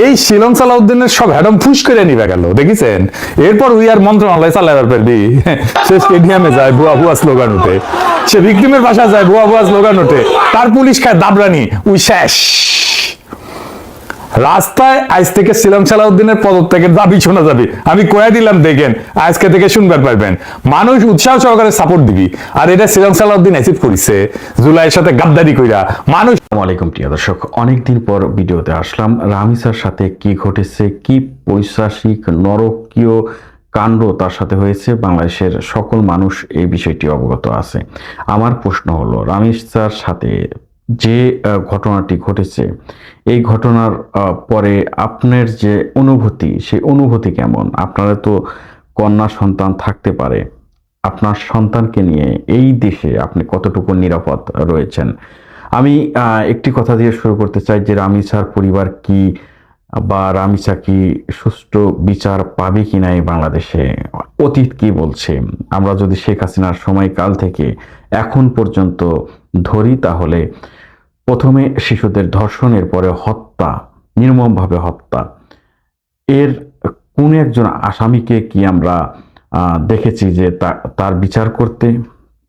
এই শিলং সালাউদ্দিনের সব হ্যাডম ফুস করে নিবে গেল দেখেছেন। এরপর উই আর মন্ত্রণালয় চালাবার পারবি। সে স্টেডিয়ামে যায় ভুয়া ভুয়া স্লোগান ওঠে, সে ভিক্টিমের বাসায় যায় ভুয়া ভুয়া স্লোগান ওঠে, তার পুলিশ খায় দাবরানি, উই শেষ। রাস্তায় আজ থেকে শিলং সালাউদ্দিনের পদত্যাগের দাবি শোনা যাবে। আমি কয়ে দিলাম, দেখেন আজকে থেকে শুনবার পারবেন। মানুষ উৎসাহ সহকারে সাপোর্ট দিবি। আর এটা শিলং সালাউদ্দিন অ্যাচিভ করেছে জুলাইয়ের সাথে গাদ্দারি কইরা মানুষ। আসসালামু আলাইকুম প্রিয় দর্শক, অনেকদিন পর ভিডিওতে আসলাম। রামিসার সাথে কি ঘটেছে, কি পৈশাচিক নরকীয় কাণ্ড তার সাথে হয়েছে, বাংলাদেশের সকল মানুষ এই বিষয়টি অবগত আছে। আমার প্রশ্ন হলো, রামিসার সাথে যে ঘটনাটি ঘটেছে, এই ঘটনার পরে আপনার যে অনুভূতি, সেই অনুভূতি কেমন? আপনারা তো কন্যা সন্তান থাকতে পারে, আপনার সন্তানকে নিয়ে এই দেশে আপনি কতটুকু নিরাপদ রয়েছেন? আমি একটি কথা দিয়ে শুরু করতে চাই যে রামিসার পরিবার কি বা রামিসা কি সুষ্ঠু বিচার পাবে কিনা এই বাংলাদেশে, অতীত কি বলছে? আমরা যদি শেখ হাসিনার সময়কাল থেকে এখন পর্যন্ত ধরি, তাহলে প্রথমে শিশুদের ধর্ষণের পরে হত্যা, নির্মমভাবে হত্যা, এর কোন একজন আসামিকে কি আমরা দেখেছি যে তার বিচার করতে,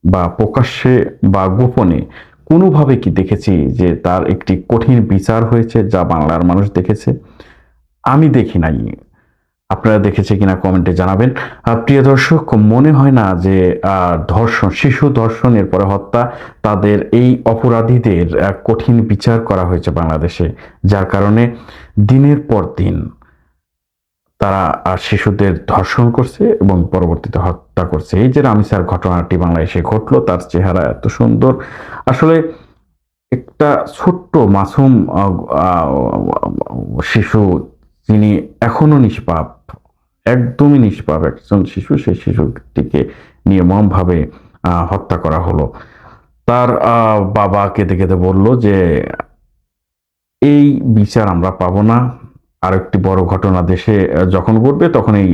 বা প্রকাশ্যে বা গোপনে কোনোভাবে কি দেখেছি যে তার একটি কঠিন বিচার হয়েছে যা বাংলার মানুষ দেখেছে? আমি দেখি নাই। আপনারা দেখেছে কিনা কমেন্টে জানাবেন। প্রিয় দর্শক, মনে হয় না যে ধর্ষণ, শিশু ধর্ষণের পরে হত্যা, তাদের এই অপরাধীদের কঠিন বিচার করা হয়েছে বাংলাদেশে, যার কারণে দিনের পর দিন তারা শিশুদের ধর্ষণ করছে এবং পরবর্তীতে হত্যা করছে। এই যে রামিসার ঘটনাটি বাংলাদেশে ঘটলো, তার চেহারা এত সুন্দর, আসলে একটা ছোট্ট মাসুম শিশু, যিনি এখনো নিষ্পাপ, একদমই নিষ্পাপ একজন শিশু, সেই শিশুটিকে নির্মমভাবে হত্যা করা হলো। তার বাবা কেঁদে কেঁদে বলল যে এই বিচার আমরা পাবো না। আর একটি বড় ঘটনা দেশে যখন ঘটবে, তখন এই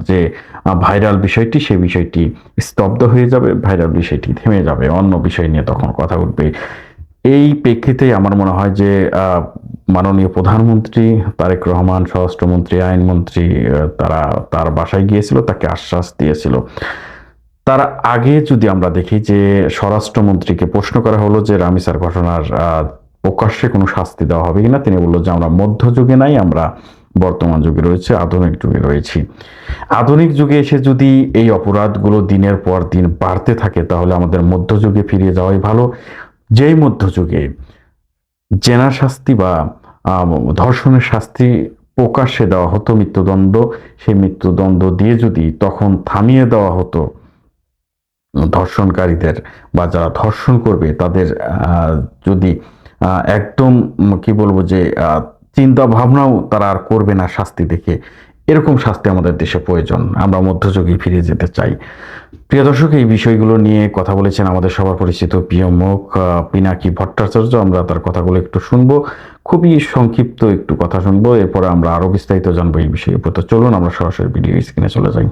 যে ভাইরাল বিষয়টি, সেই বিষয়টি স্তব্ধ হয়ে যাবে, ভাইরাল বিষয়টি থেমে যাবে, অন্য বিষয় নিয়ে তখন কথা উঠবে। এই প্রেক্ষিতে আমার মনে হয় যে মাননীয় প্রধানমন্ত্রী তারেক রহমান, স্বরাষ্ট্রমন্ত্রী, আইনমন্ত্রী, তারা তার বাসায় গিয়েছিল, তাকে আশ্বাস দিয়েছিল। তার আগে যদি আমরা দেখি যে স্বরাষ্ট্রমন্ত্রীকে প্রশ্ন করা হলো যে রামিসার ঘটনার প্রকাশ্যে কোনো শাস্তি দেওয়া হবে কিনা, তিনি বলল যে আমরা মধ্যযুগে নাই, আমরা বর্তমান যুগে রয়েছে, আধুনিক যুগে রয়েছি। আধুনিক যুগে এসে যদি এই অপরাধগুলো দিনের পর দিন বাড়তে থাকে, তাহলে আমাদের মধ্যযুগে ফিরে যাওয়াই ভালো। যেই মধ্যযুগে জেনার শাস্তি বা ধর্ষণের শাস্তি প্রকাশ্যে দেওয়া হতো, মৃত্যুদণ্ড, সেই মৃত্যুদণ্ড দিয়ে যদি তখন থামিয়ে দেওয়া হতো ধর্ষণকারীদের, বা যারা ধর্ষণ করবে তাদের যদি একদম কি বলবো যে চিন্তা ভাবনাও তারা আর করবে না শাস্তি দেখে, এরকম শাস্তি আমাদের দেশে প্রয়োজন। আমরা মধ্যযুগে ফিরে যেতে চাই। প্রিয় দর্শক, এই বিষয়গুলো নিয়ে কথা বলেছেন আমাদের সবার পরিচিত প্রিয় মুখ পিনাকি ভট্টাচার্য। আমরা তার কথাগুলো একটু শুনবো, খুবই সংক্ষিপ্ত একটু কথা শুনবো, এরপরে আমরা আরো বিস্তারিত জানবো এই বিষয়ে। তো চলুন আমরা সরাসরি ভিডিও স্ক্রিনে চলে যাই।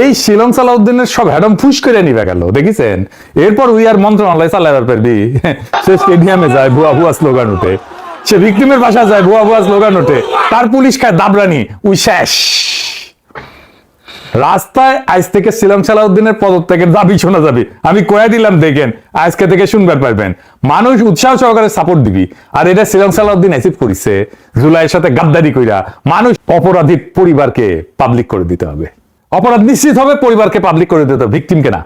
এই শিলং সালাউদ্দিনের সব হ্যাডম ফুস করে নিবে গেল দেখেছেন। এরপর উই আর মন্ত্রণালয় চালাবার পারবি। সে স্টেডিয়ামে যায় ভুয়া ভুয়া স্লোগান ওঠে, সে ভিক্টিমের বাসায় যায় ভুয়া ভুয়া স্লোগান ওঠে, তার পুলিশ খায় দাবরানি, উই শেষ। রাস্তায় আজ থেকে শিলং সালাউদ্দিনের পদত্যাগের দাবি শোনা যাবে। আমি কয়ে দিলাম, দেখেন আজকে থেকে শুনবার পারবেন। মানুষ উৎসাহ সহকারে সাপোর্ট দিবি। আর এটা শিলং সালাউদ্দিন অ্যাচিভ করেছে জুলাইয়ের সাথে গাদ্দারি কইরা। মানুষ অপরাধীর পরিবারকে পাবলিক করে দিতে হবে, অপরাধ নিশ্চিত হবে, পরিবারকে পাবলিক করে দিতে হবে, ভিকটিমকে না।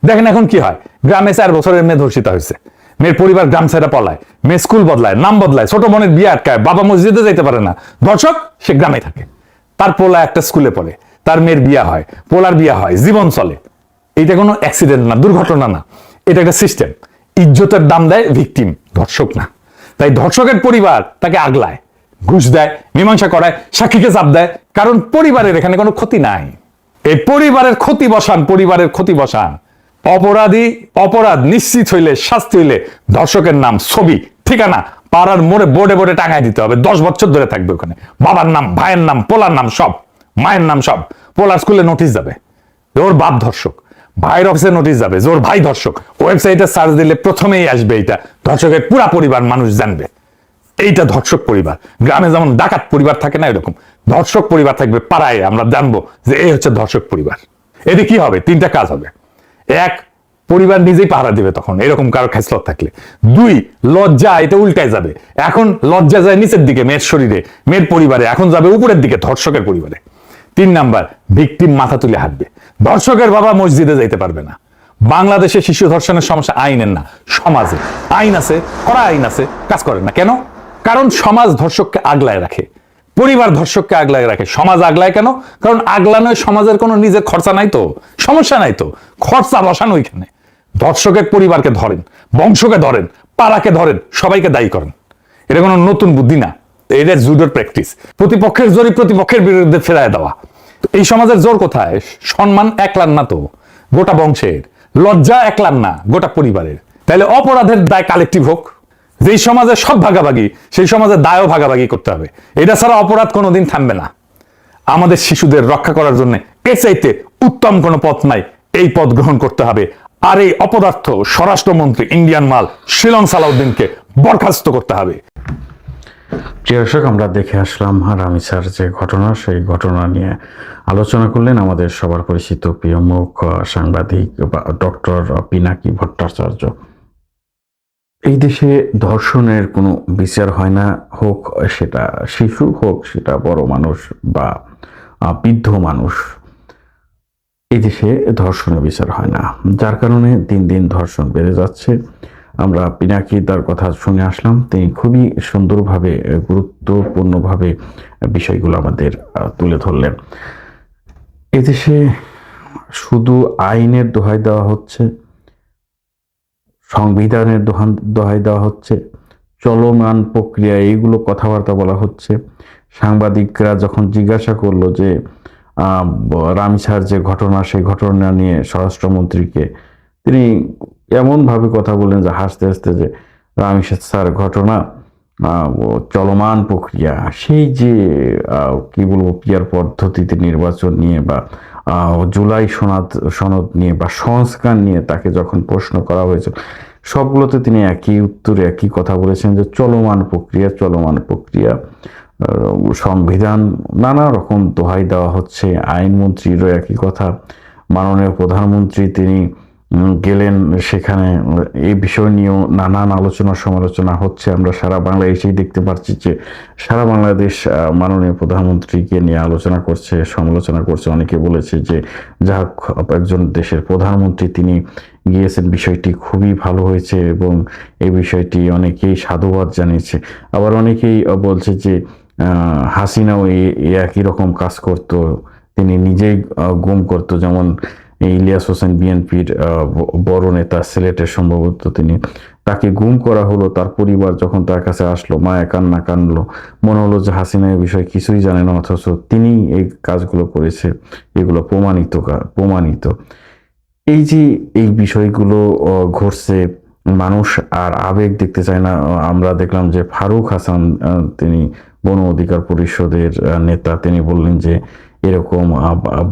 দেখেন এখন কি হয়, গ্রামে 4 বছরের মেয়ে ধর্ষিত হয়েছে, মেয়ের পরিবার গ্রাম ছেড়ে পলায়, মেয়ে স্কুল বদলায়, নাম বদলায়, ছোট বোনের বিয়ে আটকায়, বাবা মসজিদে যাইতে পারে না, ধর্ষক সে গ্রামে থাকে, তার পোলা একটা স্কুলে পড়ে, তার মেয়ের বিয়া হয়, পোলার বিয়া হয়, জীবন চলে। এইটা কোনো অ্যাক্সিডেন্ট না, দুর্ঘটনা না, এটা একটা সিস্টেম। ইজ্জতের দাম দেয় ভিকটিম, ধর্ষক না। তাই ধর্ষকের পরিবার তাকে আগলায়, ঘুষ দেয়, মীমাংসা করায়, সাক্ষীকে চাপ দেয়, কারণ পরিবারের এখানে কোনো ক্ষতি নাই। এই পরিবারের ক্ষতি বসান, পরিবারের ক্ষতি বসান। অপরাধ নিশ্চিত হইলে, শাস্তি হইলে ধর্ষকের নাম, ছবি, ঠিকানা পাড়ার মোড়ে বোর্ডে বোর্ডে টাঙায় দিতে হবে। 10 বছর ধরে থাকবে ওখানে, বাবার নাম, ভাইয়ের নাম, পোলার নাম সব, মায়ের নাম সব। পোলার স্কুলে নোটিশ যাবে ওর বাপ ধর্ষক, ভাইয়ের অফিসে নোটিশ যাবে যে ওর ভাই ধর্ষক। ওয়েবসাইটে সার্চ দিলে প্রথমেই আসবে, এইটা ধর্ষকের পুরা পরিবার মানুষ জানবে। এইটা ধর্ষক পরিবার। গ্রামে যেমন ডাকাত পরিবার থাকে না, এরকম ধর্ষক পরিবার থাকবে পাড়ায়, আমরা জানবো যে এই হচ্ছে ধর্ষক পরিবার। এতে কি হবে? তিনটা কাজ হবে। এক, পরিবার নিজেই পাহারা দিবে তখন এরকম কারো খেসলত থাকলে। দুই, লজ্জা এটা উল্টায় যাবে, এখন লজ্জা যায় নিচের দিকে মেয়ের শরীরে, মেয়ের পরিবারে, এখন যাবে উপরের দিকে ধর্ষকের পরিবারে। তিন নাম্বার, ভিকটিম মাথা তুলে হাঁটবে, ধর্ষকের বাবা মসজিদে যাইতে পারবে না। বাংলাদেশে শিশু ধর্ষণের সমস্যা আইনের না, সমাজে। আইন আছে, কড়া আইন আছে, কাজ করে না কেন? কারণ সমাজ ধর্ষককে আগলায় রাখে, পরিবার ধর্ষককে আগলায় রাখে। সমাজ আগলায় কেন? কারণ আগলানোয় সমাজের কোনো নিজের খরচা নাই তো, সমস্যা নাই তো, খরচা বসানো ওইখানে। ধর্ষকের পরিবারকে ধরেন, বংশকে ধরেন, পাড়াকে ধরেন, সবাইকে দায়ী করেন। এটা কোনো নতুন বুদ্ধি না, এটা জুডোর প্র্যাকটিস। প্রতিপক্ষের জোরই প্রতিপক্ষের বিরুদ্ধে ফেরায় দেওয়া। তো এই সমাজের জোর কোথায়? সম্মান একলার না তো, গোটা বংশের। লজ্জা একলার না, গোটা পরিবারের। তাহলে অপরাধের দায় কালেকটিভ হোক। যেই সমাজে সব ভাগাভাগি, সেই সমাজে দায়ও ভাগাভাগি করতে হবে। এটা ছাড়া অপরাধ কোনোদিন থামবে না। আমাদের শিশুদের রক্ষা করার জন্য এর চাইতে উত্তম কোনো পথ নাই, এই পথ গ্রহণ করতে হবে। আর এই অপদার্থ স্বরাষ্ট্রমন্ত্রী ইন্ডিয়ান মাল শিলং সালাউদ্দিনকে বরখাস্ত করতে হবে। প্রিয় দর্শক, আমরা দেখে আসলাম রামিসার যে ঘটনা, সেই ঘটনা নিয়ে আলোচনা করলেন আমাদের সবার পরিচিত প্রিয় মুখ সাংবাদিক ডক্টর পিনাকি ভট্টাচার্য। এই দেশে ধর্ষণের কোনো বিচার হয় না, হোক সেটা শিশু, হোক সেটা বড় মানুষ বা বৃদ্ধ মানুষ। এই দেশে ধর্ষণের বিচার হয় না, যার কারণে দিন দিন ধর্ষণ বেড়ে যাচ্ছে। আমরা পিনাকি তার কথা শুনে আসলাম, তিনি খুবই সুন্দরভাবে, গুরুত্বপূর্ণভাবে বিষয়গুলো আমাদের তুলে ধরলেন। এদেশে শুধু আইনের দোহাই দেওয়া হচ্ছে, সংবিধানের দোহাই দেওয়া হচ্ছে, চলমান প্রক্রিয়া এইগুলো কথাবার্তা বলা হচ্ছে। সাংবাদিকরা যখন জিজ্ঞাসা করলো যে রামিসার যে ঘটনা, সেই ঘটনা নিয়ে স্বরাষ্ট্রমন্ত্রীকে, তিনি এমনভাবে কথা বললেন যে হাসতে হাসতে, যে রামিসার ঘটনা চলমান প্রক্রিয়া, সেই যে কি বলবো, পিয়ার পদ্ধতিতে নির্বাচন নিয়ে বা জুলাই সনদ নিয়ে বা সংস্কার নিয়ে তাকে যখন প্রশ্ন করা হয়েছিল, সবগুলোতে তিনি একই উত্তরে একই কথা বলেছেন যে চলমান প্রক্রিয়া, চলমান প্রক্রিয়া। সংবিধান নানা রকম দোহাই দেওয়া হচ্ছে, আইনমন্ত্রীরও একই কথা। মাননীয় প্রধানমন্ত্রী তিনি গেলেন সেখানে, এই বিষয় নিয়েও নানান আলোচনা সমালোচনা হচ্ছে। আমরা সারা বাংলাদেশেই দেখতে পাচ্ছি যে সারা বাংলাদেশ মাননীয় প্রধানমন্ত্রীকে নিয়ে আলোচনা করছে, সমালোচনা করছে। অনেকে বলেছে যে যাক, একজন দেশের প্রধানমন্ত্রী তিনি গিয়েছেন, বিষয়টি খুবই ভালো হয়েছে এবং এই বিষয়টি অনেকেই সাধুবাদ জানিয়েছে। আবার অনেকেই বলছে যে হাসিনাও একই রকম কাজ করত, তিনি নিজেই গুম করত। যেমন ইলিয়াস হোসেন, বিএনপির বড় নেতা, সিলেটের সম্ভবত, তাকে গুম করা হলো। তার পরিবার যখন তার কাছে আসলো, মায়া কান্না কানলো, মনে হলো যে হাসিনা এই বিষয়ে কিছুই জানে না, অথচ তিনি এই কাজগুলো করেছে। এগুলো প্রমাণিত। এই যে এই বিষয়গুলো ঘটছে, মানুষ আর আবেগ দেখতে চায় না। আমরা দেখলাম যে ফারুক হাসান, তিনি গণ অধিকার পরিষদের নেতা, তিনি বললেন যে এরকম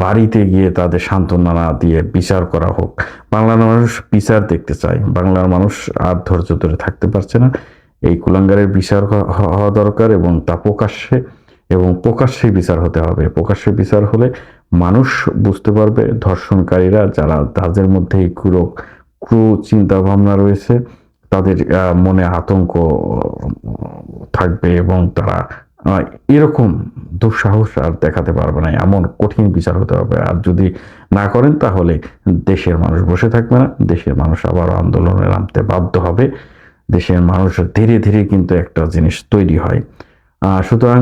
বাড়িতে গিয়ে তাদের সান্ত্বনা না দিয়ে বিচার করা হোক। বাংলার মানুষ বিচার দেখতে চায়, বাংলার মানুষ আর ধৈর্য ধরে থাকতে পারছে না। এই কুলাঙ্গারের বিচার হওয়া দরকার এবং তা প্রকাশ্যে বিচার হতে হবে। প্রকাশ্যে বিচার হলে মানুষ বুঝতে পারবে, ধর্ষণকারীরা যারা, তাদের মধ্যে এই ক্রু চিন্তা ভাবনা রয়েছে, তাদের মনে আতঙ্ক থাকবে এবং তারা এরকম দুঃসাহস আর দেখাতে পারবে না। এমন কঠিন বিচার হতে হবে। আর যদি না করেন তাহলে দেশের মানুষ বসে থাকবে না, দেশের মানুষ আবার আন্দোলনে নামতে বাধ্য হবে। দেশের মানুষ ধীরে ধীরে কিন্তু একটা জিনিস তৈরি হয়। সুতরাং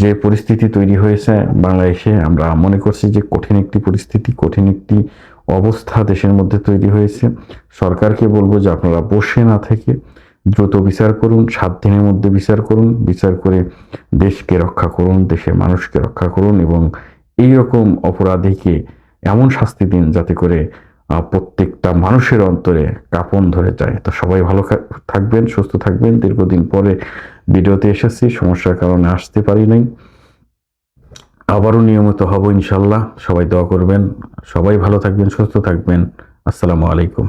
যে পরিস্থিতি তৈরি হয়েছে বাংলাদেশে, আমরা মনে করছি যে কঠিন একটি পরিস্থিতি, কঠিন একটি অবস্থা দেশের মধ্যে তৈরি হয়েছে। সরকারকে বলবো যে আপনারা বসে না থেকে দ্রুত বিচার করুন, 7 দিনের মধ্যে বিচার করুন, বিচার করে দেশকে রক্ষা করুন, দেশের মানুষকে রক্ষা করুন এবং এইরকম অপরাধীকে এমন শাস্তি দিন যাতে করে প্রত্যেকটা মানুষের অন্তরে কাঁপন ধরে যায়। তো সবাই ভালো থাকবেন, সুস্থ থাকবেন। দীর্ঘদিন পরে ভিডিওতে এসেছি, সমস্যার কারণে আসতে পারি নাই। আবারও নিয়মিত হব ইনশাল্লাহ। সবাই দোয়া করবেন। সবাই ভালো থাকবেন, সুস্থ থাকবেন। আসসালামু আলাইকুম।